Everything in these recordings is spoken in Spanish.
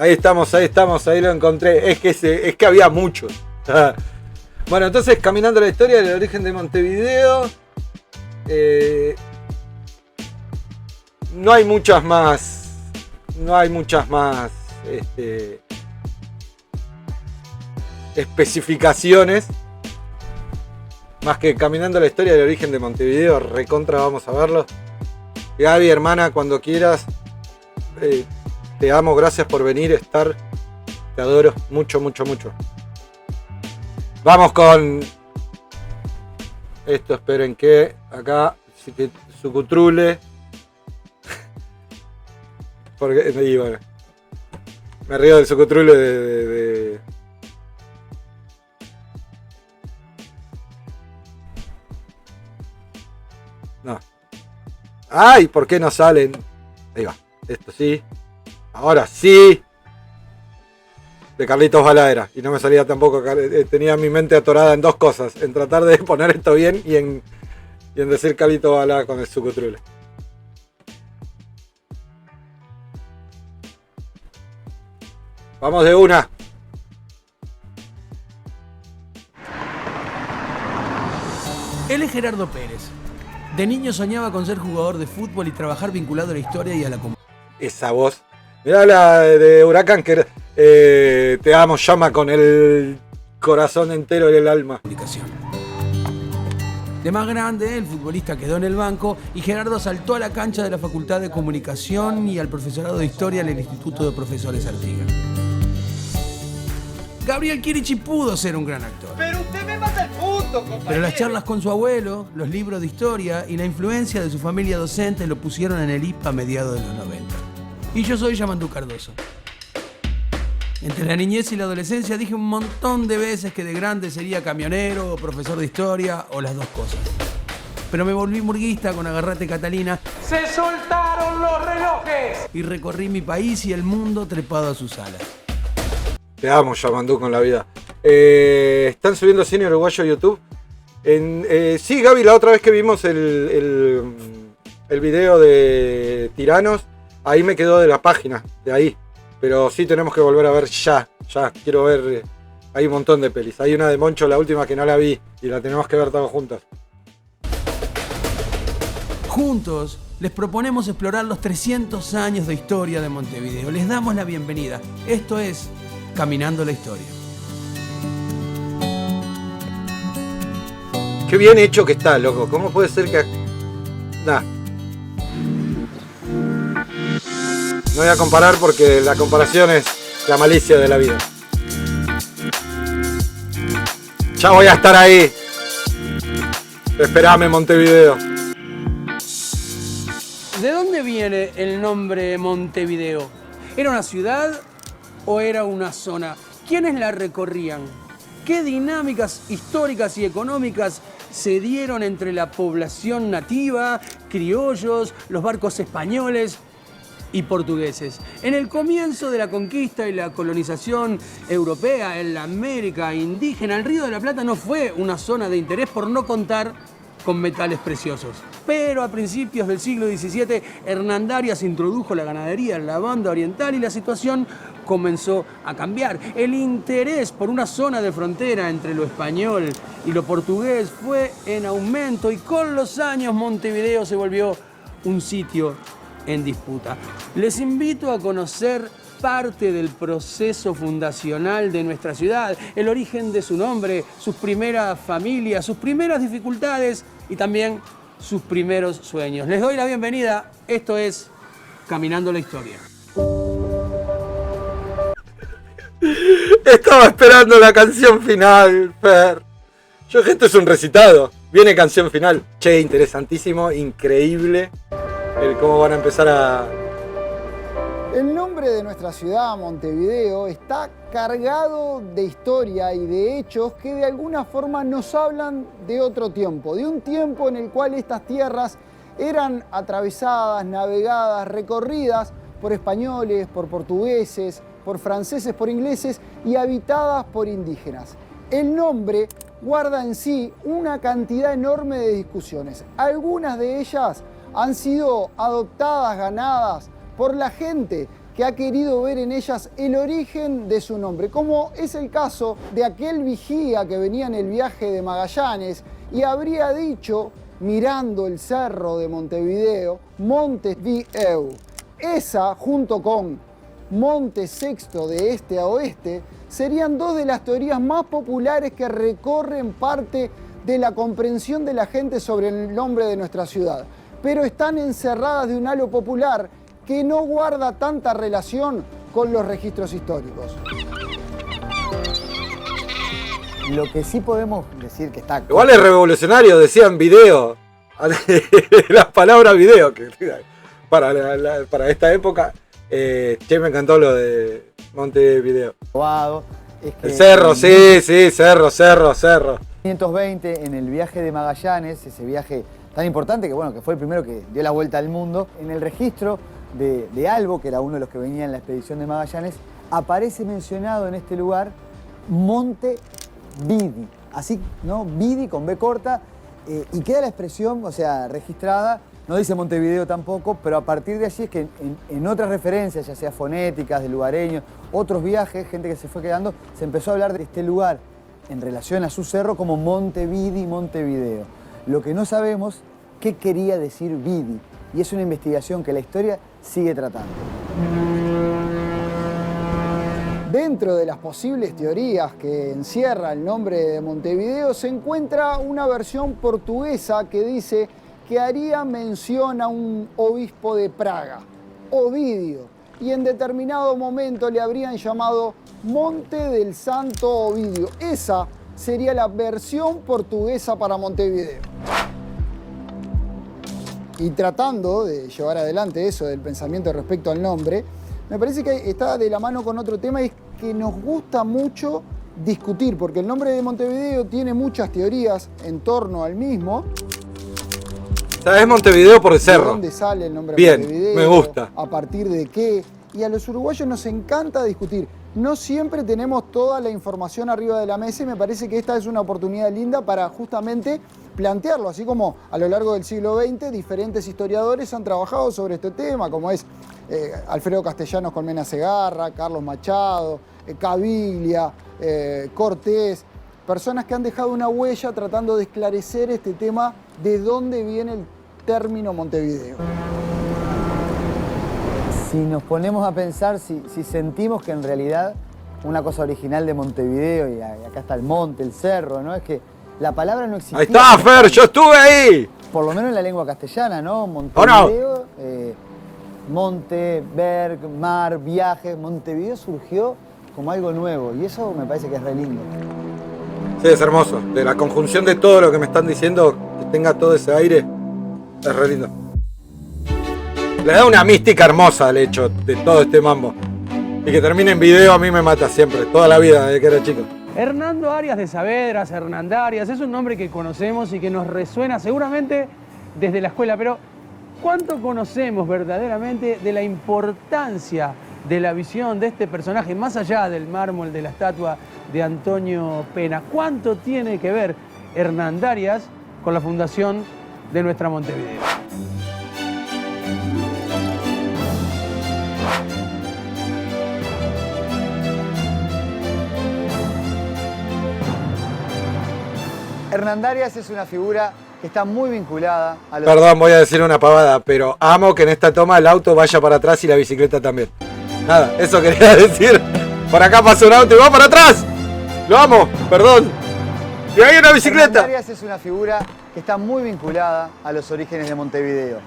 Ahí estamos, ahí lo encontré. Es que había muchos. Bueno, entonces, caminando la historia del origen de Montevideo. No hay muchas más. Especificaciones. Más que caminando la historia del origen de Montevideo. Recontra, vamos a verlo. Gaby, hermana, cuando quieras. Te amo, gracias por venir, estar. Te adoro mucho, mucho, mucho. Vamos con esto, esperen que acá Sucutrule. Porque bueno, me río del Sucutrule de... No. Ay, ¿por qué no salen? Ahí va, esto sí. Ahora sí. De Carlitos Baladera. Y no me salía tampoco. Tenía mi mente atorada en dos cosas. En tratar de poner esto bien y en decir Carlitos Baladera con el Sucutrule. Vamos de una. Él es Gerardo Pérez. De niño soñaba con ser jugador de fútbol y trabajar vinculado a la historia y a la comunidad. Esa voz. Mirá la de Huracán que te amo, llama con el corazón entero y el alma. De más grande, el futbolista quedó en el banco y Gerardo saltó a la cancha de la Facultad de Comunicación y al profesorado de Historia en el Instituto de Profesores Artigas. Gabriel Chirichi pudo ser un gran actor. Pero usted me mata el punto, compañero. Pero las charlas con su abuelo, los libros de historia y la influencia de su familia docente lo pusieron en el IPA a mediados de los 90. Y yo soy Yamandú Cardoso. Entre la niñez y la adolescencia dije un montón de veces que de grande sería camionero o profesor de historia o las dos cosas. Pero me volví murguista con Agarrate Catalina. ¡Se soltaron los relojes! Y recorrí mi país y el mundo trepado a sus alas. Te amo, Yamandú, con la vida. ¿Están subiendo cine uruguayo a YouTube? Sí, Gaby, la otra vez que vimos el video de Tiranos, ahí me quedó de la página, de ahí. Pero sí tenemos que volver a ver ya. Quiero ver. Hay un montón de pelis. Hay una de Moncho, la última, que no la vi. Y la tenemos que ver todos juntos. Juntos les proponemos explorar los 300 años de historia de Montevideo. Les damos la bienvenida. Esto es Caminando la Historia. Qué bien hecho que está, loco. ¿Cómo puede ser que...? Nah. No voy a comparar porque la comparación es la malicia de la vida. Ya voy a estar ahí. Esperame, Montevideo. ¿De dónde viene el nombre Montevideo? ¿Era una ciudad o era una zona? ¿Quiénes la recorrían? ¿Qué dinámicas históricas y económicas se dieron entre la población nativa, criollos, los barcos españoles y portugueses? En el comienzo de la conquista y la colonización europea en la América indígena, el Río de la Plata no fue una zona de interés, por no contar con metales preciosos. Pero a principios del siglo XVII, Hernandarias introdujo la ganadería en la banda oriental y la situación comenzó a cambiar. El interés por una zona de frontera entre lo español y lo portugués fue en aumento y con los años Montevideo se volvió un sitio en disputa. Les invito a conocer parte del proceso fundacional de nuestra ciudad, el origen de su nombre, sus primeras familias, sus primeras dificultades y también sus primeros sueños. Les doy la bienvenida. Esto es Caminando la Historia. Estaba esperando la canción final, Fer. Esto es un recitado. Viene canción final. Che, interesantísimo, increíble el cómo van a empezar a... El nombre de nuestra ciudad, Montevideo, está cargado de historia y de hechos que de alguna forma nos hablan de otro tiempo, de un tiempo en el cual estas tierras eran atravesadas, navegadas, recorridas por españoles, por portugueses, por franceses, por ingleses y habitadas por indígenas. El nombre guarda en sí una cantidad enorme de discusiones. Algunas de ellas han sido adoptadas, ganadas por la gente que ha querido ver en ellas el origen de su nombre, como es el caso de aquel vigía que venía en el viaje de Magallanes y habría dicho, mirando el cerro de Montevideo, Monte Videu. Esa, junto con Monte Sexto de este a oeste, serían dos de las teorías más populares que recorren parte de la comprensión de la gente sobre el nombre de nuestra ciudad, pero están encerradas de un halo popular que no guarda tanta relación con los registros históricos. Lo que sí podemos decir que está... Igual es revolucionario, decían video. La palabra video, que para esta época. Che, me encantó lo de Montevideo. Es que El cerro, sí, cerro. 520, en el viaje de Magallanes, ese viaje tan importante que, bueno, que fue el primero que dio la vuelta al mundo, en el registro de Albo, que era uno de los que venía en la expedición de Magallanes, aparece mencionado en este lugar Monte Vidi, así, ¿no? Vidi con B corta, y queda la expresión, o sea, registrada, no dice Montevideo tampoco, pero a partir de allí es que en otras referencias, ya sea fonéticas, de lugareños, otros viajes, gente que se fue quedando, se empezó a hablar de este lugar en relación a su cerro como Monte Vidi, Montevideo. Lo que no sabemos, qué quería decir Vidi, y es una investigación que la historia sigue tratando. Dentro de las posibles teorías que encierra el nombre de Montevideo se encuentra una versión portuguesa que dice que haría mención a un obispo de Praga, Ovidio, y en determinado momento le habrían llamado Monte del Santo Ovidio. Esa sería la versión portuguesa para Montevideo. Y tratando de llevar adelante eso del pensamiento respecto al nombre, me parece que está de la mano con otro tema, y es que nos gusta mucho discutir, porque el nombre de Montevideo tiene muchas teorías en torno al mismo. ¿Sabes Montevideo por el cerro? ¿De dónde sale el nombre Bien, Montevideo? me gusta. ¿A partir de qué? Y a los uruguayos nos encanta discutir. No siempre tenemos toda la información arriba de la mesa y me parece que esta es una oportunidad linda para justamente plantearlo, así como a lo largo del siglo XX diferentes historiadores han trabajado sobre este tema, como es Alfredo Castellanos con Mena Segarra, Carlos Machado, Caviglia, Cortés, personas que han dejado una huella tratando de esclarecer este tema de dónde viene el término Montevideo. Si nos ponemos a pensar, si sentimos que en realidad una cosa original de Montevideo, y acá está el monte, el cerro, ¿no? Es que la palabra no existía. Ahí está, Fer, yo estuve ahí. Por lo menos en la lengua castellana, ¿no? Montevideo, monte, ver, mar, viaje. Montevideo surgió como algo nuevo y eso me parece que es re lindo. Sí, es hermoso. De la conjunción de todo lo que me están diciendo, que tenga todo ese aire, es re lindo. Le da una mística hermosa al hecho de todo este mambo. Y que termine en video a mí me mata siempre, toda la vida desde que era chico. Hernando Arias de Saavedra, Hernandarias, es un nombre que conocemos y que nos resuena seguramente desde la escuela, pero ¿cuánto conocemos verdaderamente de la importancia de la visión de este personaje, más allá del mármol de la estatua de Antonio Pena? ¿Cuánto tiene que ver Hernandarias con la fundación de nuestra Montevideo? Hernandarias es una figura que está muy vinculada a los... Perdón, voy a decir una pavada, pero amo que en esta toma el auto vaya para atrás y la bicicleta también. Nada, eso quería decir. Por acá pasa un auto y va para atrás. Lo amo, perdón. Y hay una bicicleta. Hernandarias es una figura que está muy vinculada a los orígenes de Montevideo.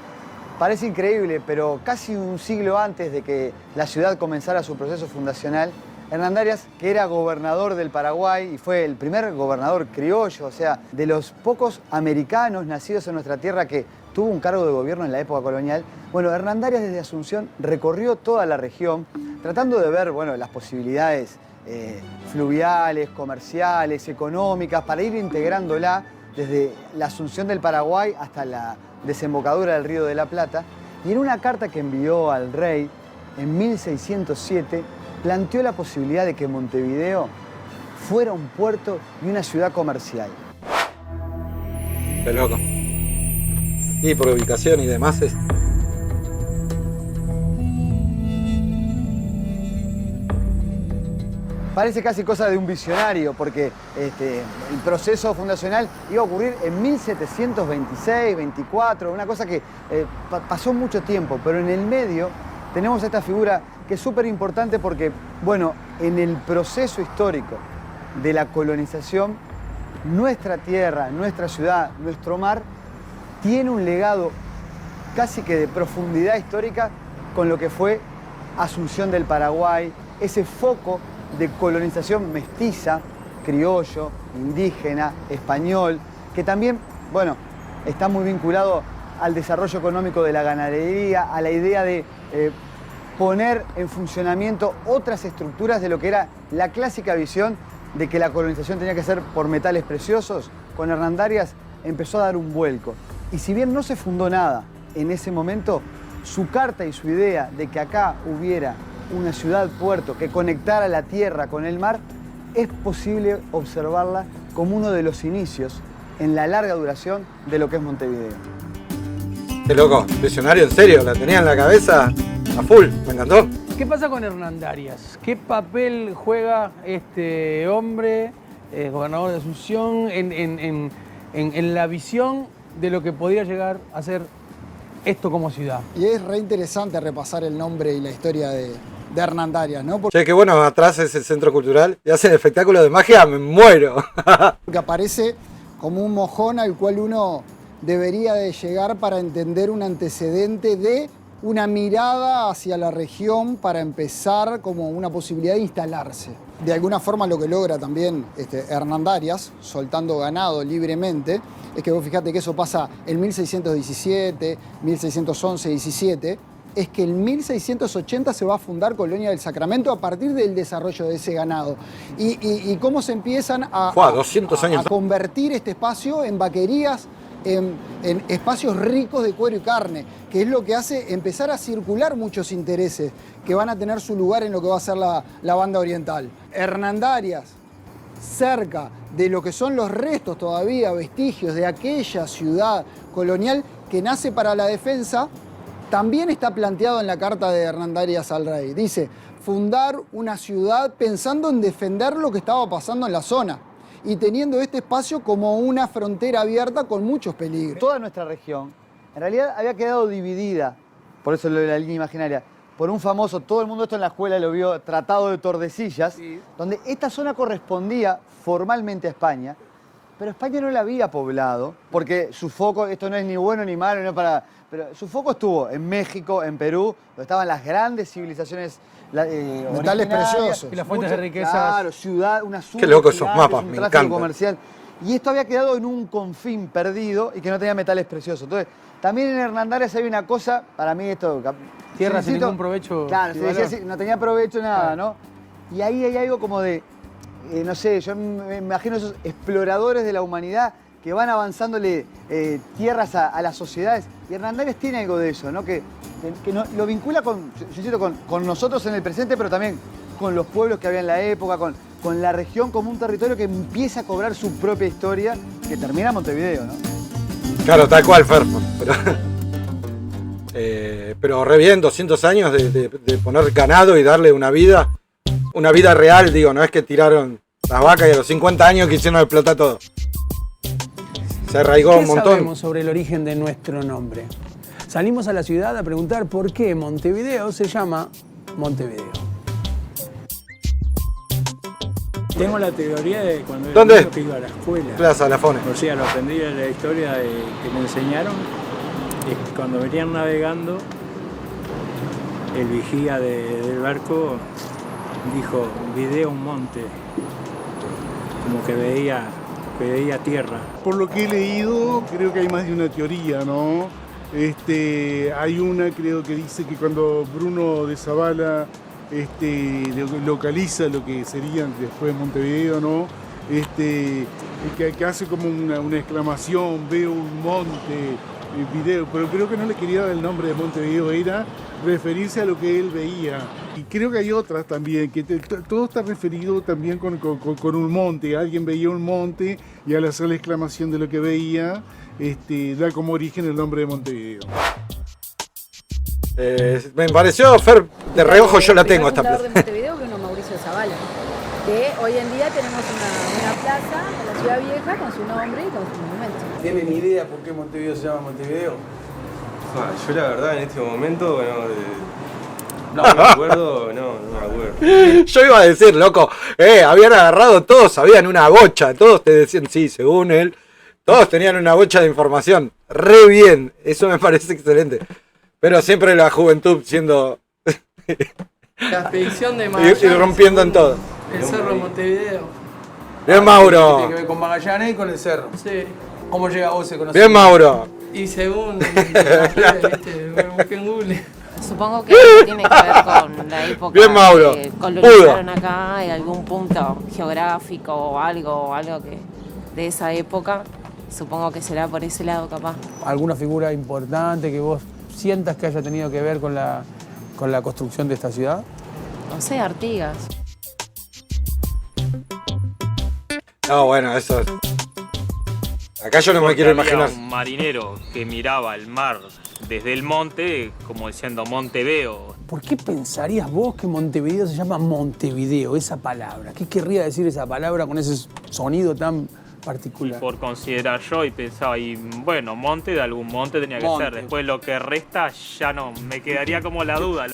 Parece increíble, pero casi un siglo antes de que la ciudad comenzara su proceso fundacional, Hernandarias, que era gobernador del Paraguay y fue el primer gobernador criollo, o sea, de los pocos americanos nacidos en nuestra tierra que tuvo un cargo de gobierno en la época colonial. Bueno, Hernandarias desde Asunción recorrió toda la región tratando de ver, bueno, las posibilidades fluviales, comerciales, económicas, para ir integrándola desde la Asunción del Paraguay hasta la desembocadura del Río de la Plata. Y en una carta que envió al rey en 1607, planteó la posibilidad de que Montevideo fuera un puerto y una ciudad comercial. Qué loco. Y por ubicación y demás es... Parece casi cosa de un visionario, porque el proceso fundacional iba a ocurrir en 1726, 24, una cosa que pasó mucho tiempo, pero en el medio tenemos esta figura que es súper importante porque, bueno, en el proceso histórico de la colonización, nuestra tierra, nuestra ciudad, nuestro mar, tiene un legado casi que de profundidad histórica con lo que fue Asunción del Paraguay, ese foco de colonización mestiza, criollo, indígena, español, que también, bueno, está muy vinculado al desarrollo económico de la ganadería, a la idea de poner en funcionamiento otras estructuras de lo que era la clásica visión de que la colonización tenía que ser por metales preciosos. Con Hernandarias empezó a dar un vuelco. Y si bien no se fundó nada en ese momento, su carta y su idea de que acá hubiera una ciudad-puerto que conectara la tierra con el mar, es posible observarla como uno de los inicios en la larga duración de lo que es Montevideo. Qué loco, visionario en serio, la tenía en la cabeza a full, me encantó. ¿Qué pasa con Hernandarias? ¿Qué papel juega este hombre, gobernador de Asunción, en la visión de lo que podría llegar a ser esto como ciudad? Y es re interesante repasar el nombre y la historia de Hernandarias, ¿no? Che, qué bueno, atrás es el centro cultural y hacen espectáculos de magia, me muero. Porque aparece como un mojón al cual uno debería de llegar para entender un antecedente de una mirada hacia la región para empezar como una posibilidad de instalarse. De alguna forma lo que logra también Hernandarias, soltando ganado libremente, es que vos fijate que eso pasa en 1617, 1611, 17, es que en 1680 se va a fundar Colonia del Sacramento a partir del desarrollo de ese ganado. Y cómo se empiezan a 200 años. a convertir este espacio en vaquerías, en espacios ricos de cuero y carne, que es lo que hace empezar a circular muchos intereses que van a tener su lugar en lo que va a ser la banda oriental. Hernandarias, cerca de lo que son los restos todavía, vestigios de aquella ciudad colonial que nace para la defensa, también está planteado en la carta de Hernandarias al rey. Dice, fundar una ciudad pensando en defender lo que estaba pasando en la zona y teniendo este espacio como una frontera abierta con muchos peligros. Toda nuestra región, en realidad, había quedado dividida, por eso lo de la línea imaginaria, por un famoso, todo el mundo esto en la escuela lo vio, Tratado de Tordesillas, sí, donde esta zona correspondía formalmente a España, pero España no la había poblado, porque su foco, esto no es ni bueno ni malo, no pero su foco estuvo en México, en Perú, donde estaban las grandes civilizaciones metales preciosos. Y las fuentes de riquezas. Claro, ciudad, una ciudad. Qué loco esos mapas, un me tráfico encanta. comercial. Y esto había quedado en un confín perdido y que no tenía metales preciosos. Entonces, también en Hernandarias hay una cosa, para mí esto... Tierra sin ningún provecho. Claro, se decía así, no tenía provecho nada, ¿no? Y ahí hay algo como de, no sé, yo me imagino esos exploradores de la humanidad que van avanzándole tierras a las sociedades. Y Hernandarias tiene algo de eso, ¿no? Que lo vincula con, yo insisto, con nosotros en el presente, pero también con los pueblos que había en la época, con la región como un territorio que empieza a cobrar su propia historia, que termina en Montevideo, ¿no? Claro, tal cual, Fer. Pero re bien, 200 años de poner ganado y darle una vida real, digo, no es que tiraron las vacas y a los 50 años quisieron explotar todo. Se arraigó un montón. ¿Qué sabemos sobre el origen de nuestro nombre? Salimos a la ciudad a preguntar por qué Montevideo se llama Montevideo. Tengo la teoría de cuando ¿Dónde? era niño que iba a la escuela. Plaza Lafone. O sea, lo aprendí de la historia que me enseñaron. Es que cuando venían navegando, el vigía del barco dijo, video un monte, como que veía tierra. Por lo que he leído, creo que hay más de una teoría, ¿no? Hay una, creo que dice que cuando Bruno de Zavala localiza lo que sería después Montevideo, ¿no? Que hace como una exclamación, veo un monte, video, pero creo que no le quería dar el nombre de Montevideo, era referirse a lo que él veía. Y creo que hay otras también, que todo está referido también con un monte. Alguien veía un monte y al hacer la exclamación de lo que veía, da como origen el nombre de Montevideo. Me pareció, Fer, de reojo yo la tengo esta plaza. plaza. El fundador de Montevideo, Bruno Mauricio Zavala. que hoy en día tenemos una plaza en la Ciudad Vieja con su nombre y con su monumento. ¿Tienen idea por qué Montevideo se llama Montevideo? Yo la verdad en este momento no me acuerdo, no me acuerdo. Yo iba a decir, loco, habían agarrado todos, sabían una bocha, todos te decían, sí, según él, todos tenían una bocha de información, re bien, eso me parece excelente. Pero siempre la juventud siendo... La expedición de y Magallanes. rompiendo en todo. El Cerro Montevideo. Bien, Mauro. Tiene que ver con Magallanes y con el cerro. Sí. ¿Cómo llega vos a conocer? Bien, Mauro. Y según me busqué en Google. Supongo que tiene que ver con la época Bien, Mauro. que colonizaron acá, en algún punto geográfico o algo que de esa época. Supongo que será por ese lado capaz. ¿Alguna figura importante que vos sientas que haya tenido que ver con la construcción de esta ciudad? No sé, Artigas. No, bueno, eso es... Acá yo no me quiero imaginar. Un marinero que miraba el mar desde el monte, como diciendo Montevideo. ¿Por qué pensarías vos que Montevideo se llama Montevideo, esa palabra? ¿Qué querría decir esa palabra con ese sonido tan particular? Por considerar yo y pensaba, y bueno, monte de algún monte tenía que ser. Después lo que resta ya no, me quedaría como la duda.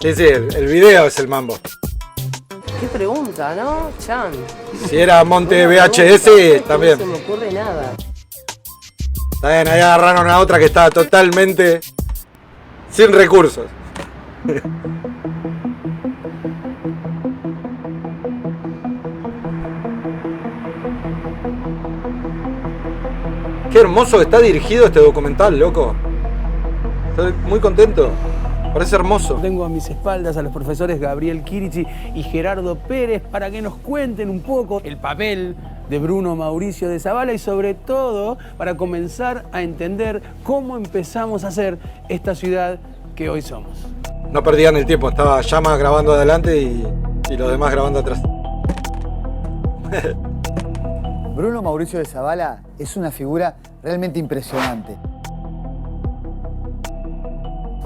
Sí, el video es el mambo. Qué pregunta, ¿no, Chan? Si era Monte VHS, también. No se me ocurre nada. Está bien, ahí agarraron a otra que estaba totalmente sin recursos. Qué hermoso que está dirigido este documental, loco. Estoy muy contento. Parece hermoso. Tengo a mis espaldas a los profesores Gabriel Kirici y Gerardo Pérez para que nos cuenten un poco el papel de Bruno Mauricio de Zabala y sobre todo para comenzar a entender cómo empezamos a hacer esta ciudad que hoy somos. No perdían el tiempo, estaba Llama grabando adelante y los demás grabando atrás. Bruno Mauricio de Zabala es una figura realmente impresionante.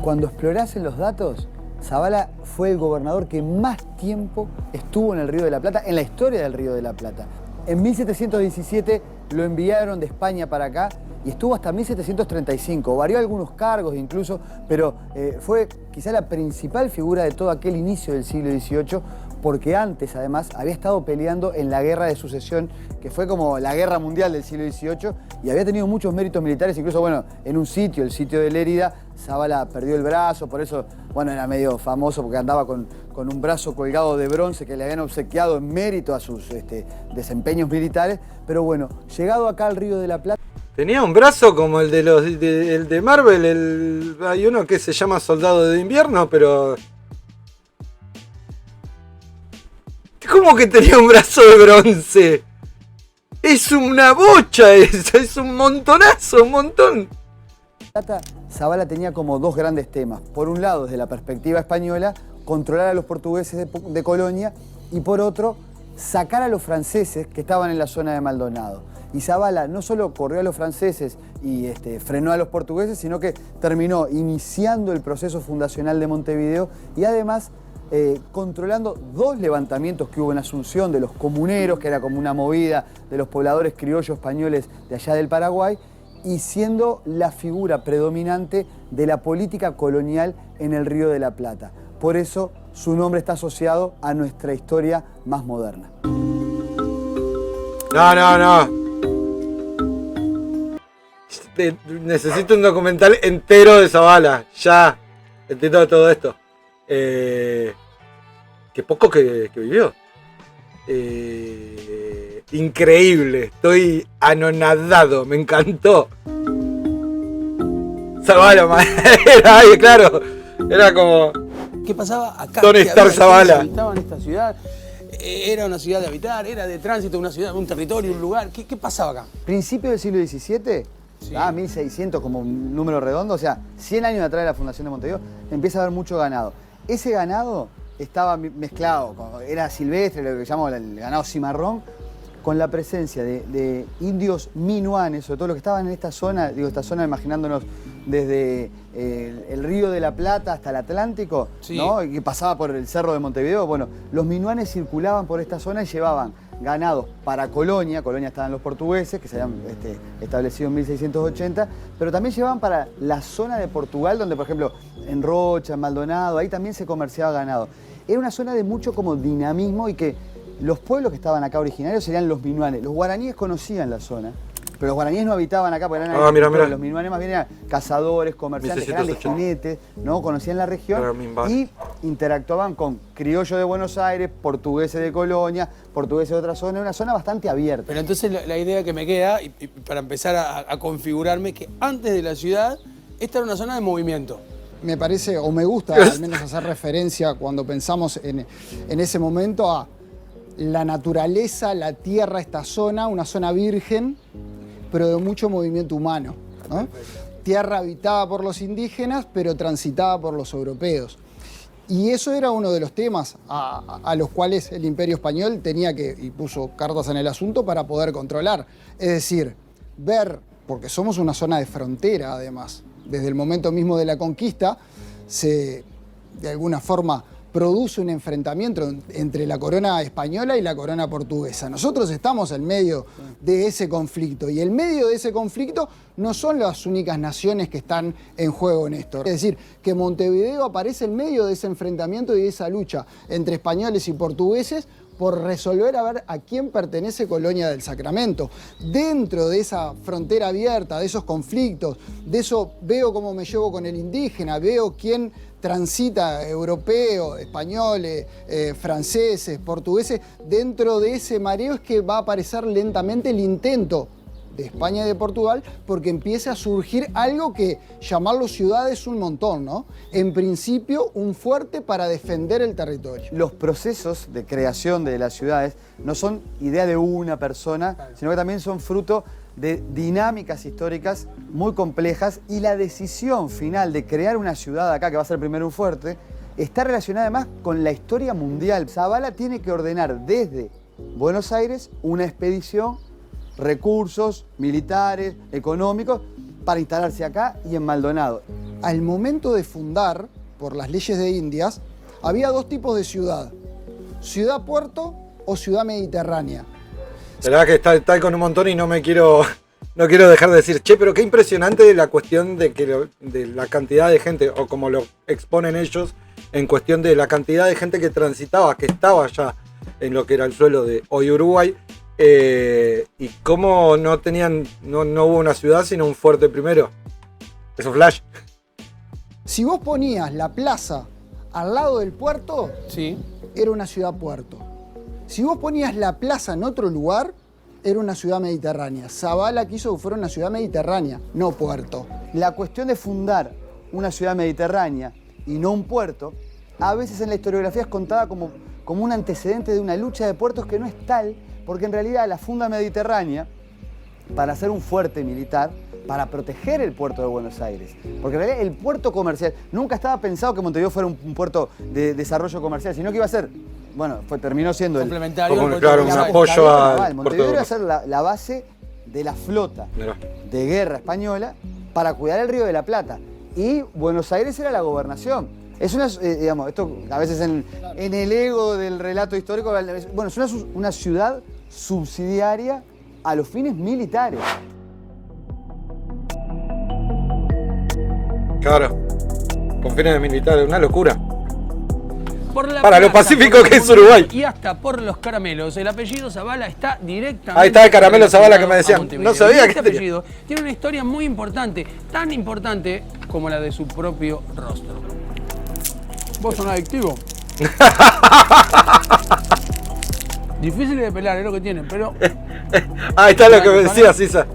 Cuando explorasen los datos, Zabala fue el gobernador que más tiempo estuvo en el Río de la Plata, en la historia del Río de la Plata. En 1717 lo enviaron de España para acá y estuvo hasta 1735. Varió algunos cargos incluso, pero fue quizá la principal figura de todo aquel inicio del siglo XVIII, porque antes, además, había estado peleando en la Guerra de Sucesión, que fue como la guerra mundial del siglo XVIII, y había tenido muchos méritos militares, incluso, bueno, en un sitio, el sitio de Lérida, Zabala perdió el brazo, por eso, bueno, era medio famoso porque andaba con un brazo colgado de bronce que le habían obsequiado en mérito a sus desempeños militares, pero bueno, llegado acá al Río de la Plata... Tenía un brazo como el de el de Marvel, hay uno que se llama Soldado de Invierno, pero... ¿Cómo que tenía un brazo de bronce? Es una bocha eso, es un montonazo, un montón. Zabala tenía como dos grandes temas. Por un lado, desde la perspectiva española, controlar a los portugueses de Colonia, y por otro, sacar a los franceses que estaban en la zona de Maldonado. Y Zabala no solo corrió a los franceses y frenó a los portugueses, sino que terminó iniciando el proceso fundacional de Montevideo y además controlando dos levantamientos que hubo en Asunción de los comuneros, que era como una movida de los pobladores criollos españoles de allá del Paraguay, y siendo la figura predominante de la política colonial en el Río de la Plata. Por eso su nombre está asociado a nuestra historia más moderna. No. Necesito un documental entero de Zabala. Ya entiendo todo esto. Qué poco que vivió. Increíble. Estoy anonadado. Me encantó. Zabala, claro. Era como... ¿Qué pasaba acá? ¿Dónde está Zabala? Habitaban esta ciudad. Era una ciudad de habitar, era de tránsito, una ciudad, un territorio, un lugar. ¿Qué pasaba acá? Principio del siglo XVII, sí. 1600 como un número redondo, o sea, 100 años atrás de la fundación de Montevideo, empieza a haber mucho ganado. Ese ganado estaba mezclado, era silvestre, lo que llamamos el ganado cimarrón, con la presencia de indios minuanes, sobre todo los que estaban en esta zona, esta zona imaginándonos desde el Río de la Plata hasta el Atlántico, ¿no? Y que pasaba por el Cerro de Montevideo. Bueno, los minuanes circulaban por esta zona y llevaban ganados para Colonia. Colonia estaban los portugueses, que se habían establecido en 1680, pero también llevaban para la zona de Portugal, donde, por ejemplo, en Rocha, en Maldonado, ahí también se comerciaba ganado. Era una zona de mucho como dinamismo y que los pueblos que estaban acá originarios serían los minuanes. Los guaraníes conocían la zona, pero los guaraníes no habitaban acá, porque eran mira. Los minuanes más bien eran cazadores, comerciantes, grandes jinetes, ¿no? Conocían la región y interactuaban con criollos de Buenos Aires, portugueses de Colonia, portugueses de otra zona, una zona bastante abierta. Pero entonces la idea que me queda, y para empezar a configurarme, que antes de la ciudad, esta era una zona de movimiento. Me parece, o me gusta al menos hacer referencia cuando pensamos en ese momento a la naturaleza, la tierra, esta zona, una zona virgen, pero de mucho movimiento humano, ¿no? Tierra habitada por los indígenas, pero transitada por los europeos. Y eso era uno de los temas a los cuales el Imperio Español tenía que, y puso cartas en el asunto para poder controlar. Es decir, ver, porque somos una zona de frontera además, desde el momento mismo de la conquista, se de alguna forma produce un enfrentamiento entre la corona española y la corona portuguesa. Nosotros estamos en medio de ese conflicto y en medio de ese conflicto no son las únicas naciones que están en juego en esto. Es decir, que Montevideo aparece en medio de ese enfrentamiento y de esa lucha entre españoles y portugueses por resolver a ver a quién pertenece Colonia del Sacramento. Dentro de esa frontera abierta, de esos conflictos, de eso veo cómo me llevo con el indígena, veo quién transita, europeos, españoles, franceses, portugueses. Dentro de ese mareo es que va a aparecer lentamente el intento de España y de Portugal, porque empieza a surgir algo que llamarlo ciudad es un montón, ¿no? En principio, un fuerte para defender el territorio. Los procesos de creación de las ciudades no son idea de una persona, sino que también son fruto de dinámicas históricas muy complejas, y la decisión final de crear una ciudad acá, que va a ser primero un fuerte, está relacionada además con la historia mundial. Zabala tiene que ordenar desde Buenos Aires una expedición, recursos militares, económicos, para instalarse acá y en Maldonado. Al momento de fundar, por las leyes de Indias, había dos tipos de ciudad: ciudad-puerto o ciudad mediterránea. La verdad que está con un montón y no quiero dejar de decir, che, pero qué impresionante la cuestión de la cantidad de gente, o como lo exponen ellos, en cuestión de la cantidad de gente que transitaba, que estaba ya en lo que era el suelo de hoy Uruguay, y cómo no hubo una ciudad sino un fuerte primero. Eso flash. Si vos ponías la plaza al lado del puerto, era una ciudad-puerto. Si vos ponías la plaza en otro lugar, era una ciudad mediterránea. Zabala quiso que fuera una ciudad mediterránea, no puerto. La cuestión de fundar una ciudad mediterránea y no un puerto, a veces en la historiografía es contada como un antecedente de una lucha de puertos que no es tal, porque en realidad la funda Mediterránea, para hacer un fuerte militar, para proteger el puerto de Buenos Aires. Porque en realidad el puerto comercial, nunca estaba pensado que Montevideo fuera un puerto de desarrollo comercial, sino que iba a ser, bueno, terminó siendo complementario, un apoyo al Montevideo iba a ser la base de la flota de guerra española para cuidar el Río de la Plata. Y Buenos Aires era la gobernación. Es una, digamos, esto a veces en el ego del relato histórico, bueno, es una ciudad subsidiaria a los fines militares. Claro, con fines militares, una locura. Para plaza, lo pacífico que es Uruguay. Y hasta por los caramelos. El apellido Zabala está directamente... Ahí está el caramelo Zabala que me decían. No sabía que este apellido tiene una historia muy importante, tan importante como la de su propio rostro. ¿Vos sos un adictivo? Difícil de pelar, es lo que tienen, pero... Ahí está lo que me decía Sisa.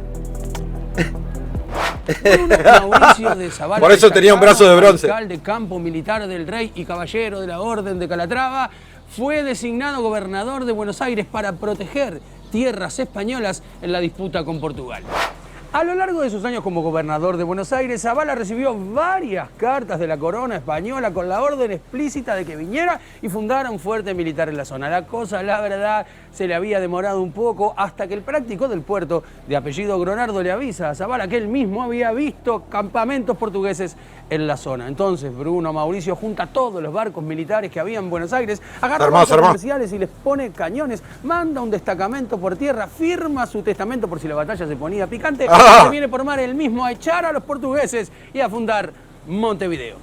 Mauricio de Zabala, por eso tenía un brazo de bronce. Alcalde de campo militar del rey y caballero de la Orden de Calatrava, fue designado gobernador de Buenos Aires para proteger tierras españolas en la disputa con Portugal. A lo largo de sus años como gobernador de Buenos Aires, Zabala recibió varias cartas de la corona española con la orden explícita de que viniera y fundara un fuerte militar en la zona. La cosa, la verdad, se le había demorado un poco hasta que el práctico del puerto, de apellido Gronardo, le avisa a Zabala que él mismo había visto campamentos portugueses en la zona. Entonces Bruno Mauricio junta todos los barcos militares que había en Buenos Aires, agarra barcos comerciales y les pone cañones, manda un destacamento por tierra, firma su testamento por si la batalla se ponía picante, se viene por mar él mismo a echar a los portugueses y a fundar Montevideo.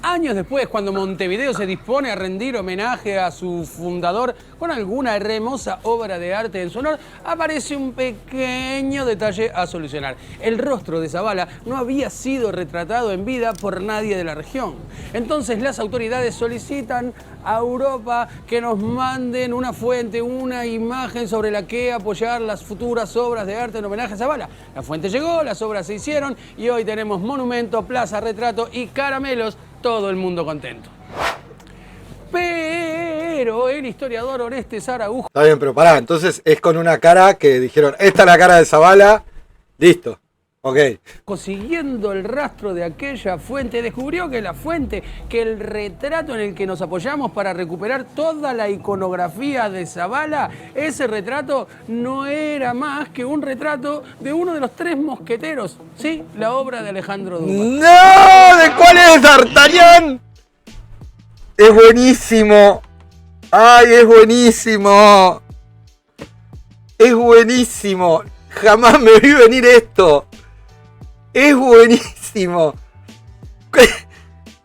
Años después, cuando Montevideo se dispone a rendir homenaje a su fundador con alguna hermosa obra de arte en su honor, aparece un pequeño detalle a solucionar. El rostro de Zabala no había sido retratado en vida por nadie de la región. Entonces las autoridades solicitan a Europa que nos manden una fuente, una imagen sobre la que apoyar las futuras obras de arte en homenaje a Zabala. La fuente llegó, las obras se hicieron y hoy tenemos monumento, plaza, retrato y caramelos. Todo el mundo contento. Pero el historiador Orestes Araujo... Está bien, pero pará, entonces es con una cara que dijeron, esta es la cara de Zabala, listo, ok. Siguiendo el rastro de aquella fuente, descubrió que la fuente, que el retrato en el que nos apoyamos para recuperar toda la iconografía de Zabala, ese retrato no era más que un retrato de uno de los tres mosqueteros, sí, la obra de Alejandro Dumas. ¡No! ¿De cuál es D'Artagnan? Es buenísimo. ¡Ay, es buenísimo! Es buenísimo. Jamás me vi venir esto. Es buenísimo.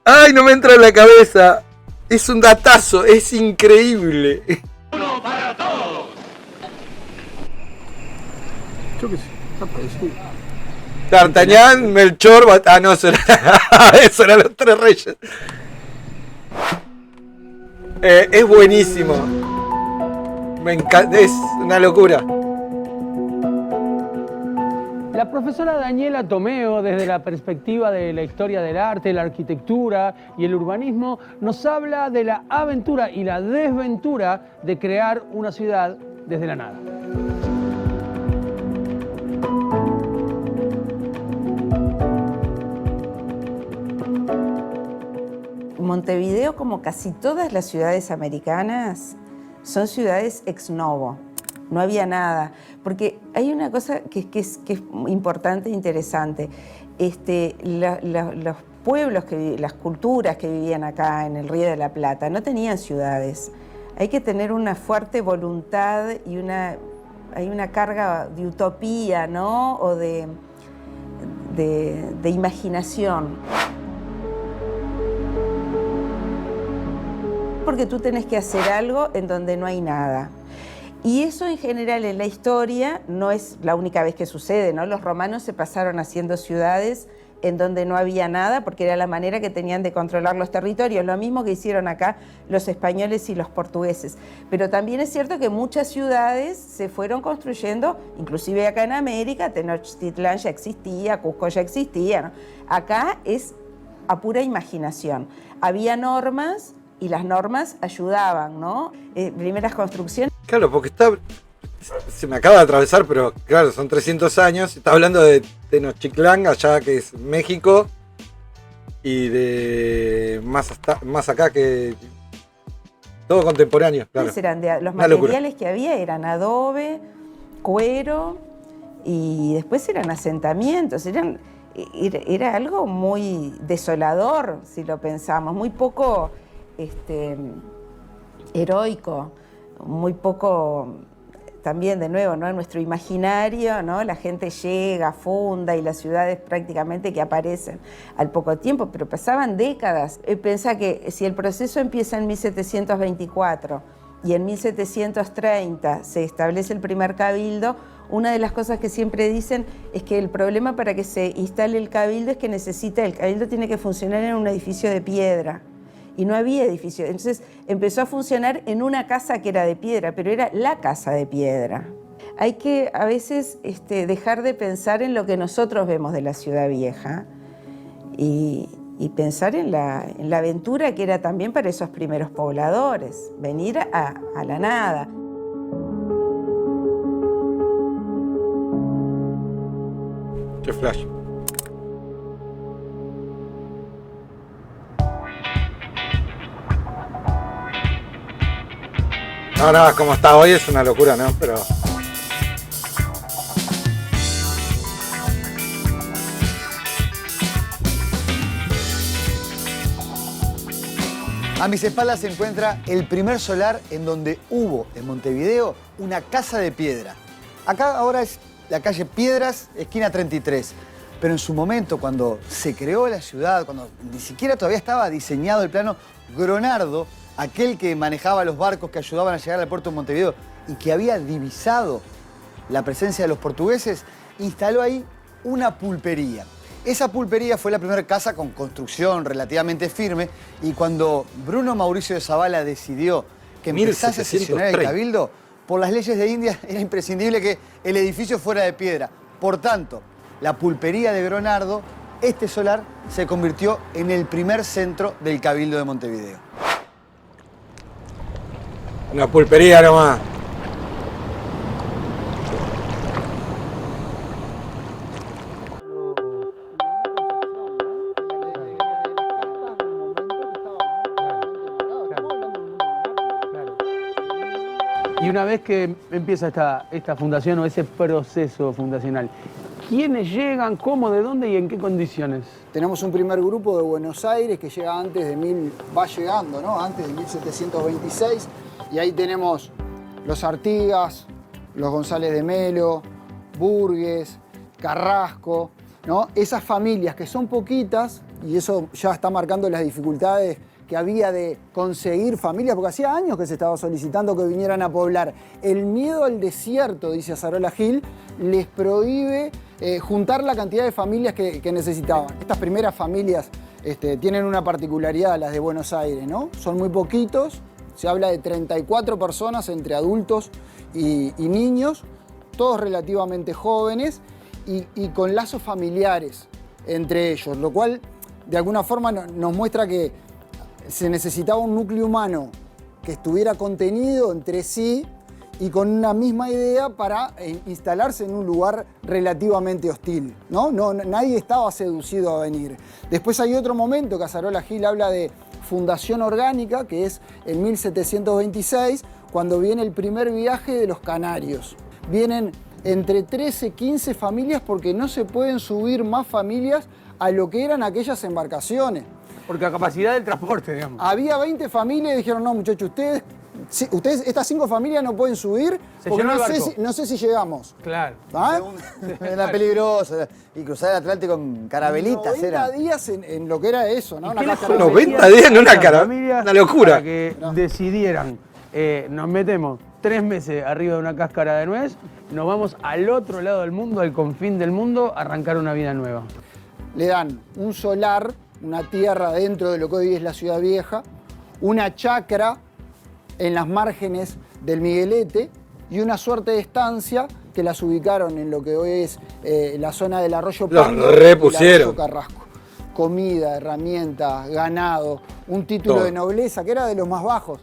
¡Ay, no me entra en la cabeza! Es un datazo, es increíble. Uno para todos. Yo qué sé, está parecido. D'Artagnan, Melchor, no, eso eran los tres reyes. Es buenísimo. Me encanta, es una locura. La profesora Daniela Tomeo, desde la perspectiva de la historia del arte, la arquitectura y el urbanismo, nos habla de la aventura y la desventura de crear una ciudad desde la nada. Montevideo, como casi todas las ciudades americanas, son ciudades ex novo. No había nada, porque hay una cosa que es importante e interesante. Los pueblos, las culturas que vivían acá en el Río de la Plata no tenían ciudades. Hay que tener una fuerte voluntad y hay una carga de utopía, ¿no? O de imaginación. Porque tú tenés que hacer algo en donde no hay nada. Y eso en general en la historia no es la única vez que sucede, ¿no? Los romanos se pasaron haciendo ciudades en donde no había nada porque era la manera que tenían de controlar los territorios, lo mismo que hicieron acá los españoles y los portugueses. Pero también es cierto que muchas ciudades se fueron construyendo, inclusive acá en América, Tenochtitlán ya existía, Cusco ya existía, ¿no? Acá es a pura imaginación. Había normas y las normas ayudaban, ¿no? Primeras construcciones. Claro, porque se me acaba de atravesar, pero claro, son 300 años. Está hablando de Tenochtitlán, allá que es México, y de más acá que todo contemporáneo. Claro. Los materiales que había eran adobe, cuero, y después eran asentamientos. Era algo muy desolador, si lo pensamos, muy poco heroico, muy poco también, de nuevo, ¿no? En nuestro imaginario, ¿no? La gente llega, funda y las ciudades prácticamente que aparecen al poco tiempo, pero pasaban décadas. Pensá que si el proceso empieza en 1724 y en 1730 se establece el primer cabildo, una de las cosas que siempre dicen es que el problema para que se instale el cabildo es que el cabildo tiene que funcionar en un edificio de piedra. Y no había edificio. Entonces empezó a funcionar en una casa que era de piedra, pero era la casa de piedra. Hay que a veces dejar de pensar en lo que nosotros vemos de la ciudad vieja y pensar en la aventura que era también para esos primeros pobladores, venir a la nada. Qué flash. No, como está hoy es una locura, ¿no? Pero... A mis espaldas se encuentra el primer solar en donde hubo en Montevideo una casa de piedra. Acá ahora es la calle Piedras, esquina 33. Pero en su momento, cuando se creó la ciudad, cuando ni siquiera todavía estaba diseñado el plano, Gronardo, aquel que manejaba los barcos que ayudaban a llegar al puerto de Montevideo y que había divisado la presencia de los portugueses, instaló ahí una pulpería. Esa pulpería fue la primera casa con construcción relativamente firme y cuando Bruno Mauricio de Zavala decidió que empezase a sesionar el Cabildo, por las leyes de India era imprescindible que el edificio fuera de piedra. Por tanto, la pulpería de Gronardo, este solar se convirtió en el primer centro del Cabildo de Montevideo. Una pulpería nomás. Y una vez que empieza esta fundación o ese proceso fundacional, ¿quiénes llegan, cómo, de dónde y en qué condiciones? Tenemos un primer grupo de Buenos Aires que llega antes de va llegando, ¿no? Antes de 1726. Y ahí tenemos los Artigas, los González de Melo, Burgues, Carrasco, ¿no? Esas familias que son poquitas, y eso ya está marcando las dificultades que había de conseguir familias, porque hacía años que se estaba solicitando que vinieran a poblar. El miedo al desierto, dice Azarola Gil, les prohíbe juntar la cantidad de familias que necesitaban. Estas primeras familias tienen una particularidad, las de Buenos Aires, ¿no? Son muy poquitos, se habla de 34 personas entre adultos y niños, todos relativamente jóvenes y con lazos familiares entre ellos, lo cual de alguna forma nos muestra que se necesitaba un núcleo humano que estuviera contenido entre sí y con una misma idea para instalarse en un lugar relativamente hostil, ¿no? Nadie estaba seducido a venir. Después hay otro momento que Azarola Gil habla de fundación orgánica, que es en 1726, cuando viene el primer viaje de los canarios. Vienen entre 13 y 15 familias porque no se pueden subir más familias a lo que eran aquellas embarcaciones. Porque la capacidad del transporte, digamos. Había 20 familias y dijeron, no muchachos, ustedes estas 5 familias no pueden subir porque no sé si llegamos. Claro. ¿Ah? Era peligroso. Y cruzar el Atlántico con carabelitas 90 días en lo que era eso, ¿no? 90 días en una caravela. Una locura. Para que decidieran, nos metemos 3 meses arriba de una cáscara de nuez, nos vamos al otro lado del mundo, al confín del mundo, a arrancar una vida nueva. Le dan un solar, una tierra dentro de lo que hoy es la Ciudad Vieja, una chacra en las márgenes del Miguelete y una suerte de estancia que las ubicaron en lo que hoy es la zona del Arroyo Pando y el Arroyo Carrasco. Comida, herramientas, ganado, un título todo de nobleza que era de los más bajos.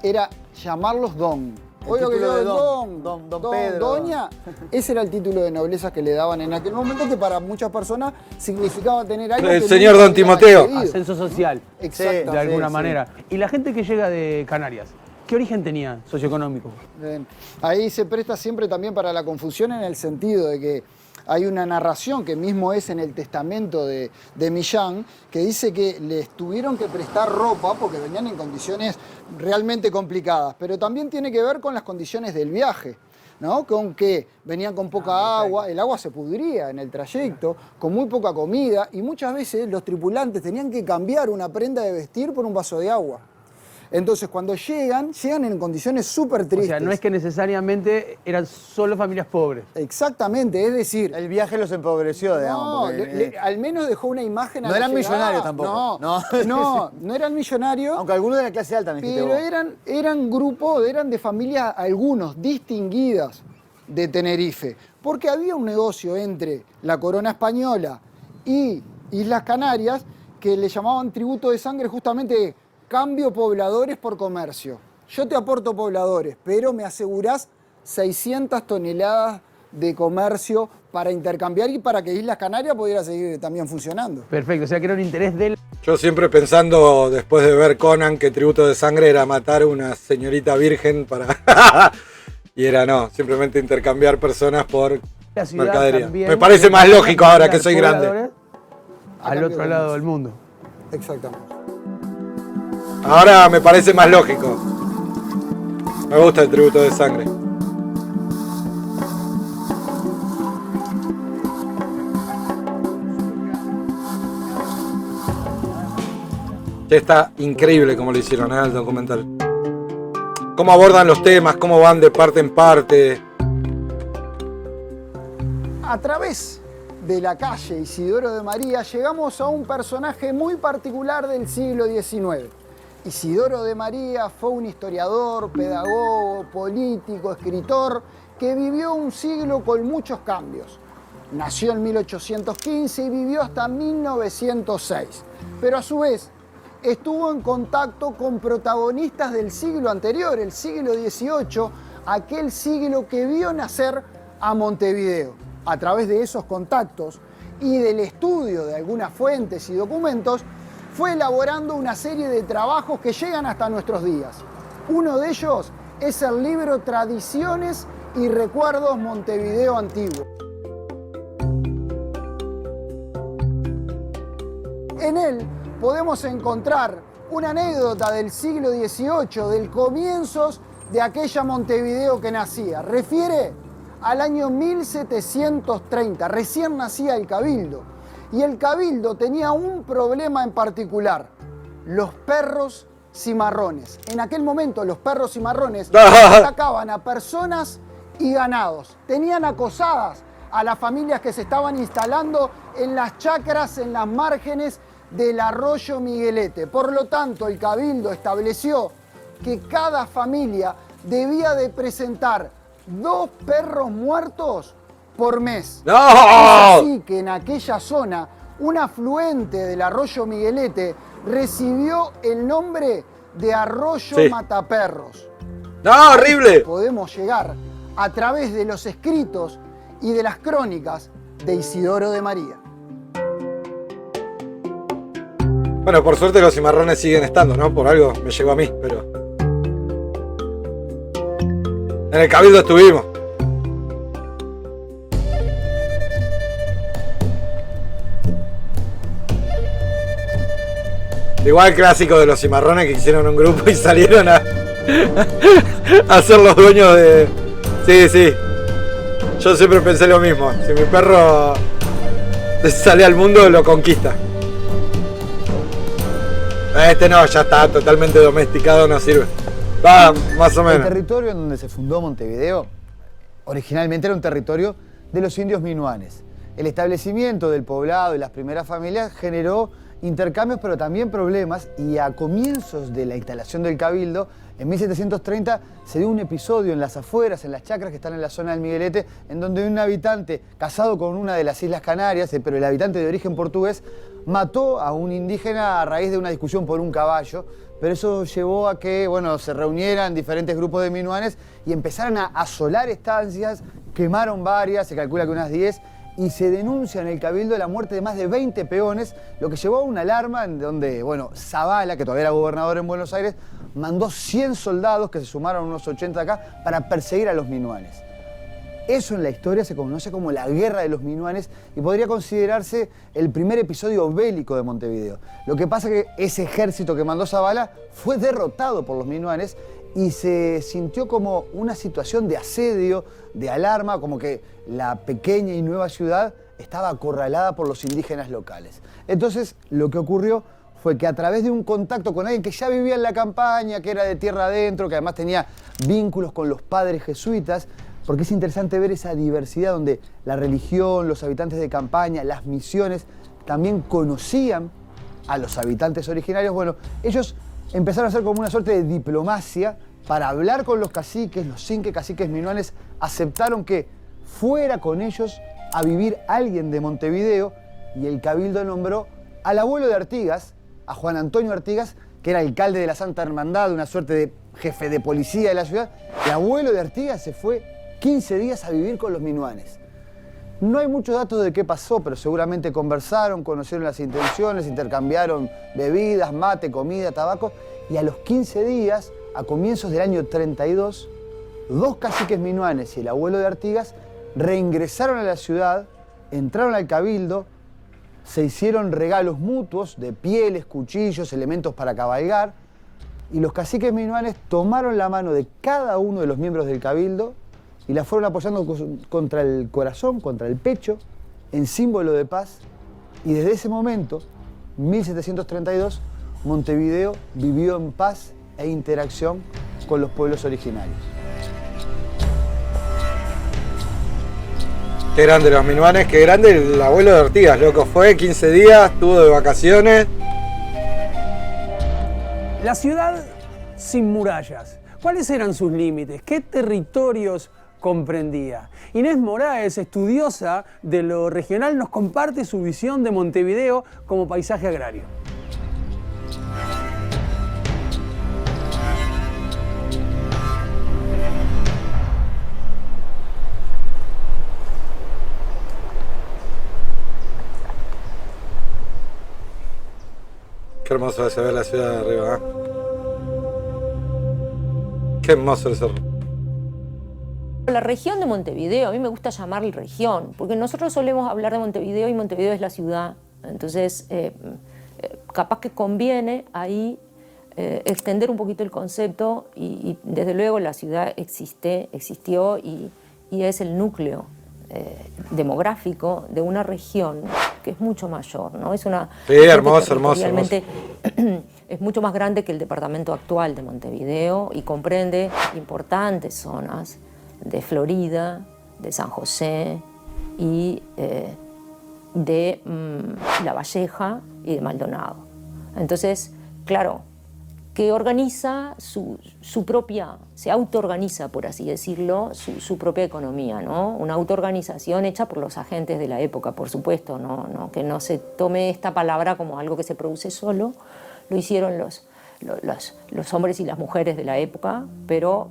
Era llamarlos don. Hoy lo que le don Pedro, doña, ese era el título de nobleza que le daban en aquel momento, que para muchas personas significaba tener algo. El señor Don Timoteo. Ascenso social, exacto, de alguna manera. Y la gente que llega de Canarias, ¿qué origen tenía socioeconómico? Ahí se presta siempre también para la confusión en el sentido de que hay una narración que mismo es en el testamento de Millán, que dice que les tuvieron que prestar ropa porque venían en condiciones realmente complicadas, pero también tiene que ver con las condiciones del viaje, ¿no? Con que venían con poca agua, el agua se pudría en el trayecto, con muy poca comida y muchas veces los tripulantes tenían que cambiar una prenda de vestir por un vaso de agua. Entonces, cuando llegan en condiciones súper tristes. O sea, no es que necesariamente eran solo familias pobres. Exactamente, es decir... El viaje los empobreció, digamos. Al menos dejó una imagen a no la eran llegada. millonarios tampoco. No eran millonarios. Aunque algunos de la clase alta, me dijiste pero vos. eran grupos, eran de familias, algunos, distinguidas de Tenerife. Porque había un negocio entre la corona española y Islas Canarias que le llamaban tributo de sangre justamente... Cambio pobladores por comercio. Yo te aporto pobladores, pero me asegurás 600 toneladas de comercio para intercambiar y para que Islas Canarias pudiera seguir también funcionando. Perfecto, o sea que era un interés del... Yo siempre pensando, después de ver Conan, que Tributo de Sangre era matar a una señorita virgen para... y era no, simplemente intercambiar personas por mercadería. Me parece más lógico ahora que soy grande. Al otro lado del mundo. Exactamente. Ahora me parece más lógico. Me gusta el Tributo de Sangre. Está increíble como lo hicieron en el documental. Cómo abordan los temas, cómo van de parte en parte. A través de la calle Isidoro de María llegamos a un personaje muy particular del siglo XIX. Isidoro de María fue un historiador, pedagogo, político, escritor que vivió un siglo con muchos cambios. Nació en 1815 y vivió hasta 1906, pero a su vez estuvo en contacto con protagonistas del siglo anterior, el siglo XVIII, aquel siglo que vio nacer a Montevideo. A través de esos contactos y del estudio de algunas fuentes y documentos, fue elaborando una serie de trabajos que llegan hasta nuestros días. Uno de ellos es el libro Tradiciones y Recuerdos Montevideo Antiguo. En él podemos encontrar una anécdota del siglo XVIII, del comienzos de aquella Montevideo que nacía. Refiere al año 1730, recién nacía el Cabildo. Y el Cabildo tenía un problema en particular, los perros cimarrones. En aquel momento los perros cimarrones atacaban a personas y ganados. Tenían acosadas a las familias que se estaban instalando en las chacras, en las márgenes del arroyo Miguelete. Por lo tanto, el Cabildo estableció que cada familia debía de presentar 2 perros muertos por mes. ¡No! Es así que en aquella zona, un afluente del arroyo Miguelete recibió el nombre de Arroyo Mataperros. ¡No, horrible! Podemos llegar a través de los escritos y de las crónicas de Isidoro de María. Bueno, por suerte los cimarrones siguen estando, ¿no? Por algo me llegó a mí, pero... En el Cabildo estuvimos. Igual clásico de los cimarrones que hicieron un grupo y salieron a ser los dueños de... Sí, sí. Yo siempre pensé lo mismo. Si mi perro sale al mundo, lo conquista. Este no, ya está totalmente domesticado, no sirve. Va, más o menos. El territorio en donde se fundó Montevideo originalmente era un territorio de los indios minuanes. El establecimiento del poblado y las primeras familias generó intercambios, pero también problemas, y a comienzos de la instalación del Cabildo, en 1730, se dio un episodio en las afueras, en las chacras que están en la zona del Miguelete, en donde un habitante casado con una de las Islas Canarias, pero el habitante de origen portugués, mató a un indígena a raíz de una discusión por un caballo, pero eso llevó a que, bueno, se reunieran diferentes grupos de minuanes y empezaran a asolar estancias, quemaron varias, se calcula que unas 10, y se denuncia en el Cabildo la muerte de más de 20 peones, lo que llevó a una alarma en donde, bueno, Zavala, que todavía era gobernador en Buenos Aires, mandó 100 soldados, que se sumaron unos 80 acá, para perseguir a los minuanes. Eso en la historia se conoce como la Guerra de los Minuanes y podría considerarse el primer episodio bélico de Montevideo. Lo que pasa es que ese ejército que mandó Zavala fue derrotado por los minuanes y se sintió como una situación de asedio, de alarma, como que la pequeña y nueva ciudad estaba acorralada por los indígenas locales. Entonces, lo que ocurrió fue que a través de un contacto con alguien que ya vivía en la campaña, que era de tierra adentro, que además tenía vínculos con los padres jesuitas, porque es interesante ver esa diversidad donde la religión, los habitantes de campaña, las misiones, también conocían a los habitantes originarios. Bueno, ellos empezaron a hacer como una suerte de diplomacia para hablar con los caciques, los 5 caciques minuanes aceptaron que fuera con ellos a vivir alguien de Montevideo y el Cabildo nombró al abuelo de Artigas, a Juan Antonio Artigas, que era alcalde de la Santa Hermandad, una suerte de jefe de policía de la ciudad. El abuelo de Artigas se fue 15 días a vivir con los minuanes. No hay muchos datos de qué pasó, pero seguramente conversaron, conocieron las intenciones, intercambiaron bebidas, mate, comida, tabaco, y a los 15 días, a comienzos del año 32, 2 caciques minuanes y el abuelo de Artigas reingresaron a la ciudad, entraron al cabildo, se hicieron regalos mutuos de pieles, cuchillos, elementos para cabalgar, y los caciques minuanes tomaron la mano de cada uno de los miembros del cabildo y la fueron apoyando contra el corazón, contra el pecho, en símbolo de paz, y desde ese momento, 1732, Montevideo vivió en paz e interacción con los pueblos originarios. Qué grande los minuanes, qué grande el abuelo de Artigas, loco. Fue 15 días, estuvo de vacaciones. La ciudad sin murallas. ¿Cuáles eran sus límites? ¿Qué territorios comprendía? Inés Moraes, estudiosa de lo regional, nos comparte su visión de Montevideo como paisaje agrario. Qué hermoso se ve la ciudad de arriba, ¿eh? Qué hermoso el cerro. La región de Montevideo, a mí me gusta llamarle región, porque nosotros solemos hablar de Montevideo y Montevideo es la ciudad. Entonces, capaz que conviene ahí extender un poquito el concepto y desde luego la ciudad existió y es el núcleo demográfico de una región que es mucho mayor, ¿no? Es una hermoso. Es mucho más grande que el departamento actual de Montevideo y comprende importantes zonas de Florida, de San José y de La Valleja y de Maldonado. Entonces, claro, que organiza su propia, se autoorganiza, por así decirlo, su propia economía, ¿no? Una autoorganización hecha por los agentes de la época, por supuesto, que no se tome esta palabra como algo que se produce solo, lo hicieron los hombres y las mujeres de la época, pero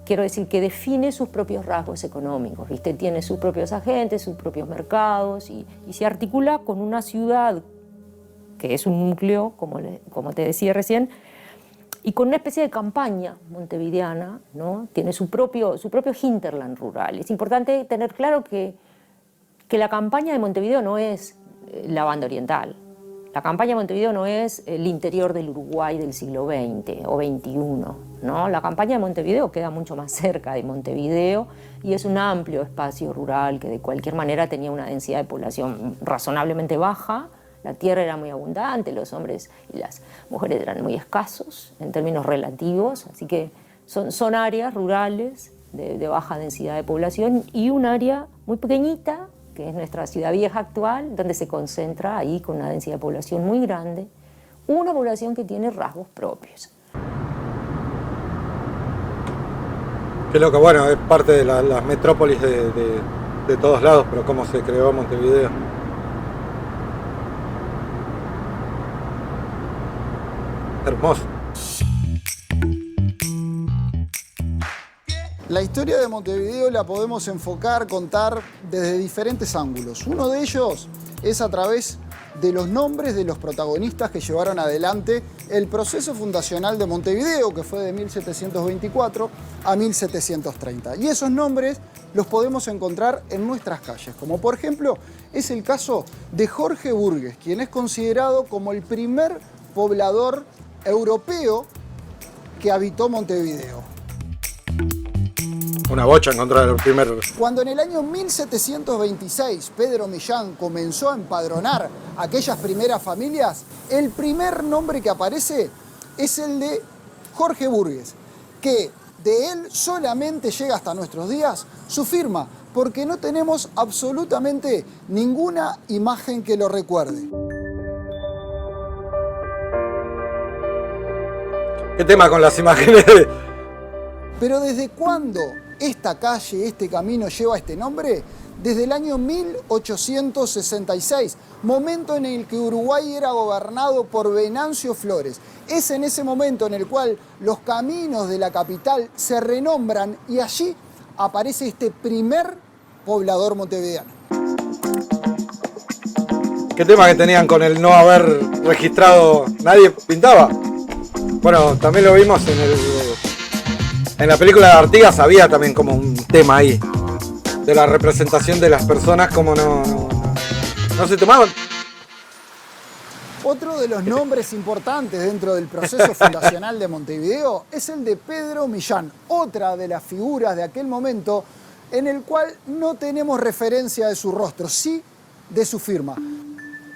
quiero decir que define sus propios rasgos económicos, ¿viste? Tiene sus propios agentes, sus propios mercados y se articula con una ciudad que es un núcleo, como te decía recién, y con una especie de campaña montevideana, ¿no? Tiene su propio hinterland rural. Es importante tener claro que la campaña de Montevideo no es la banda oriental. La campaña de Montevideo no es el interior del Uruguay del siglo XX o XXI, ¿no? La campaña de Montevideo queda mucho más cerca de Montevideo y es un amplio espacio rural que de cualquier manera tenía una densidad de población razonablemente baja. La tierra era muy abundante, los hombres y las mujeres eran muy escasos en términos relativos, así que son áreas rurales de baja densidad de población y un área muy pequeñita, que es nuestra ciudad vieja actual, donde se concentra ahí con una densidad de población muy grande, una población que tiene rasgos propios. Qué loco, bueno, es parte de las metrópolis de todos lados, pero cómo se creó Montevideo. Hermoso. La historia de Montevideo la podemos enfocar, contar desde diferentes ángulos. Uno de ellos es a través de los nombres de los protagonistas que llevaron adelante el proceso fundacional de Montevideo, que fue de 1724 a 1730. Y esos nombres los podemos encontrar en nuestras calles, como por ejemplo es el caso de Jorge Burgues, quien es considerado como el primer poblador europeo que habitó Montevideo. Una bocha encontrar el primero. Cuando en el año 1726 Pedro Millán comenzó a empadronar aquellas primeras familias, el primer nombre que aparece es el de Jorge Burgues, que de él solamente llega hasta nuestros días su firma, porque no tenemos absolutamente ninguna imagen que lo recuerde. ¿Qué tema con las imágenes? Pero ¿desde cuándo esta calle, este camino lleva este nombre? Desde el año 1866, momento en el que Uruguay era gobernado por Venancio Flores. Es en ese momento en el cual los caminos de la capital se renombran y allí aparece este primer poblador montevideano. ¿Qué tema que tenían con el no haber registrado? Nadie pintaba. Bueno, también lo vimos en la película de Artigas, había también como un tema ahí. De la representación de las personas, como no se tomaban. Otro de los nombres importantes dentro del proceso fundacional de Montevideo es el de Pedro Millán, otra de las figuras de aquel momento en el cual no tenemos referencia de su rostro, sí de su firma.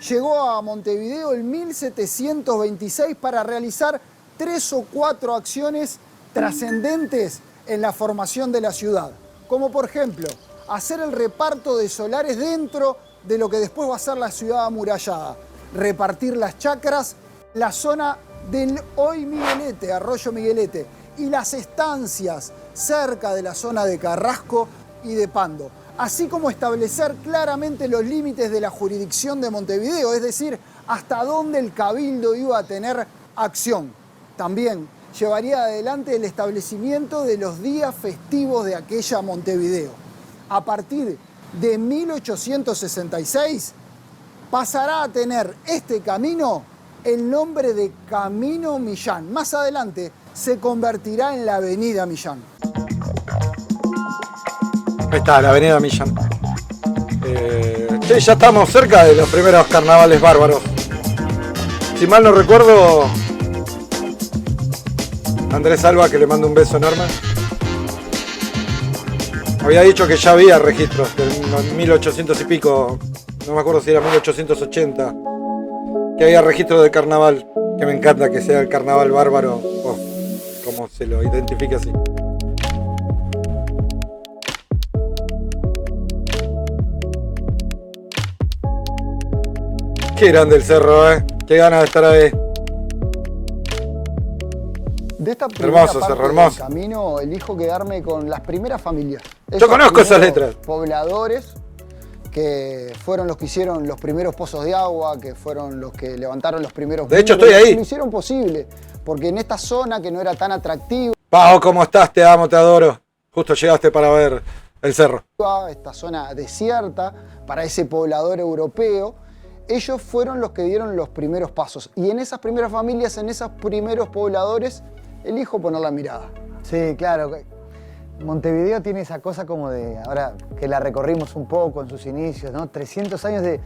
Llegó a Montevideo en 1726 para realizar 3 o 4 acciones trascendentes en la formación de la ciudad, como por ejemplo, hacer el reparto de solares dentro de lo que después va a ser la ciudad amurallada, repartir las chacras, la zona del hoy Miguelete, Arroyo Miguelete, y las estancias cerca de la zona de Carrasco y de Pando, así como establecer claramente los límites de la jurisdicción de Montevideo, es decir, hasta dónde el cabildo iba a tener acción. También llevaría adelante el establecimiento de los días festivos de aquella Montevideo. A partir de 1866, pasará a tener este camino el nombre de Camino Millán. Más adelante se convertirá en la Avenida Millán. Ahí está, la Avenida Millán. Sí, ya estamos cerca de los primeros carnavales bárbaros. Si mal no recuerdo, Andrés Alba, que le mando un beso enorme, había dicho que ya había registros en 1800 y pico. No me acuerdo si era 1880, que había registro de carnaval, que me encanta que sea el carnaval bárbaro, o como se lo identifique así. Qué grande el cerro, qué ganas de estar ahí. De esta primera Hermoso parte cerro, hermoso. del camino elijo quedarme con las primeras familias. Yo conozco esas letras. Pobladores que fueron los que hicieron los primeros pozos de agua, que fueron los que levantaron los primeros De hecho, muros, estoy ahí. Lo hicieron posible, porque en esta zona que no era tan atractiva, Pau, ¿cómo estás? Te amo, te adoro. Justo llegaste para ver el cerro. esta zona desierta para ese poblador europeo, ellos fueron los que dieron los primeros pasos. Y en esas primeras familias, en esos primeros pobladores, elijo poner la mirada. Sí, claro. Montevideo tiene esa cosa como de, ahora que la recorrimos un poco en sus inicios, ¿no? 300 años de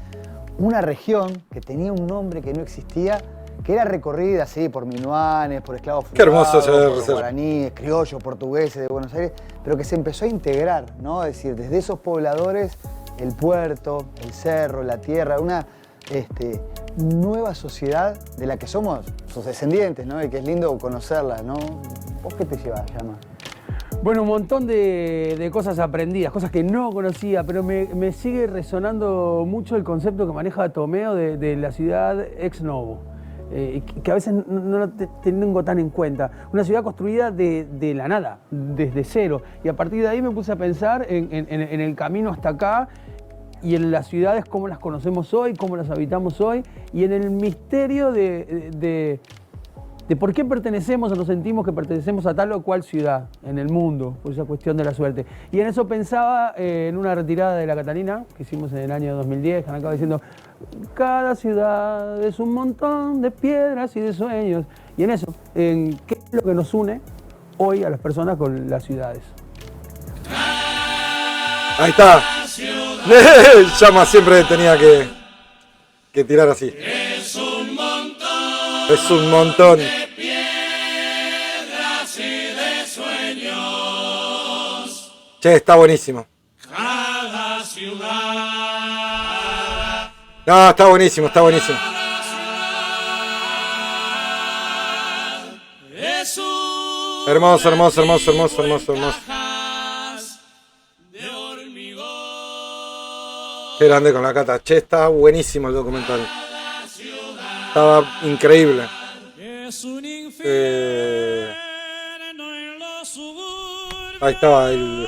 una región que tenía un nombre que no existía, que era recorrida así por minuanes, por esclavos Qué hermoso frustrados, por ser. guaraníes, criollos, portugueses de Buenos Aires, pero que se empezó a integrar, ¿no? Es decir, desde esos pobladores, el puerto, el cerro, la tierra, una nueva sociedad de la que somos sus descendientes, ¿no? Y que es lindo conocerla, ¿no? ¿Vos qué te llevas, Llama? Bueno, un montón de cosas aprendidas, cosas que no conocía, pero me sigue resonando mucho el concepto que maneja Tomeo de la ciudad ex novo, que a veces no lo tengo tan en cuenta. Una ciudad construida de la nada, desde cero. Y a partir de ahí me puse a pensar en el camino hasta acá y en las ciudades, cómo las conocemos hoy, cómo las habitamos hoy, y en el misterio de por qué pertenecemos o nos sentimos que pertenecemos a tal o cual ciudad en el mundo, por esa cuestión de la suerte. Y en eso pensaba en una retirada de la Catalina que hicimos en el año 2010, que acaba diciendo, cada ciudad es un montón de piedras y de sueños. Y en eso, en qué es lo que nos une hoy a las personas con las ciudades. Ahí está. Llama siempre tenía que tirar así. Es un montón. De piedras y de sueños. Che, está buenísimo. Cada ciudad. No, está buenísimo, está buenísimo. Es un Hermoso, hermoso, hermoso, hermoso, hermoso, hermoso. de hormigón. Qué grande con la Cata. Che, está buenísimo el documental. Estaba increíble. Ahí estaba el...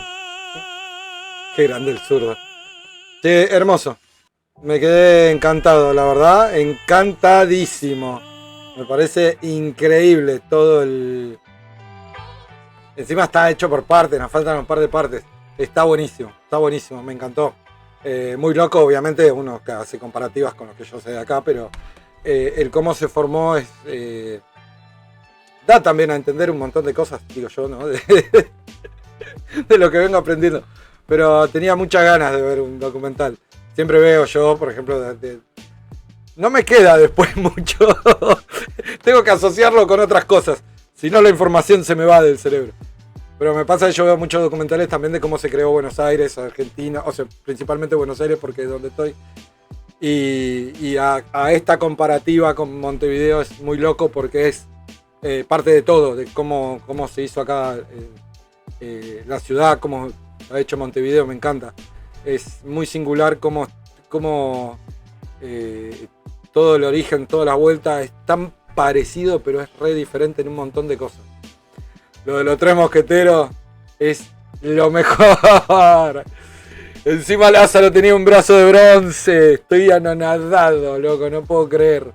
Qué grande el zurdo. Che, hermoso. Me quedé encantado, la verdad. Encantadísimo. Me parece increíble todo el... Encima está hecho por partes, nos faltan un par de partes. Está buenísimo, me encantó. Muy loco, obviamente, uno que hace comparativas con lo que yo sé de acá, pero el cómo se formó es da también a entender un montón de cosas, digo yo, ¿no? De lo que vengo aprendiendo. Pero tenía muchas ganas de ver un documental. Siempre veo yo, por ejemplo, no me queda después mucho. Tengo que asociarlo con otras cosas. Si no, la información se me va del cerebro. Pero me pasa que yo veo muchos documentales también de cómo se creó Buenos Aires, Argentina, o sea, principalmente Buenos Aires porque es donde estoy. Y a esta comparativa con Montevideo es muy loco porque es parte de todo, de cómo se hizo acá la ciudad, cómo ha hecho Montevideo, me encanta. Es muy singular cómo todo el origen, toda la vuelta es tan parecido, pero es re diferente en un montón de cosas. Lo de los tres mosqueteros es lo mejor. Encima Lázaro tenía un brazo de bronce. Estoy anonadado, loco, no puedo creer.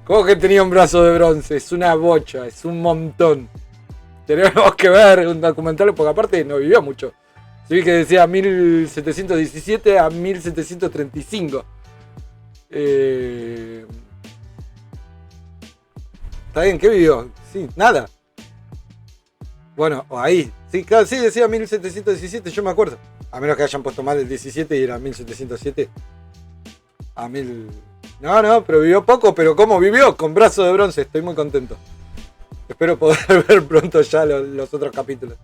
¿Cómo que tenía un brazo de bronce? Es una bocha, es un montón. Tenemos que ver un documental porque aparte no vivió mucho. Se vi que decía 1717 a 1735. ¿Está bien? ¿Qué vivió? Sí, nada. Bueno, o ahí. Sí, claro, sí decía 1717, yo me acuerdo. A menos que hayan puesto mal el 17 y era 1707. A 1000... No, pero vivió poco, pero ¿cómo vivió? Con brazo de bronce, estoy muy contento. Espero poder ver pronto ya los otros capítulos.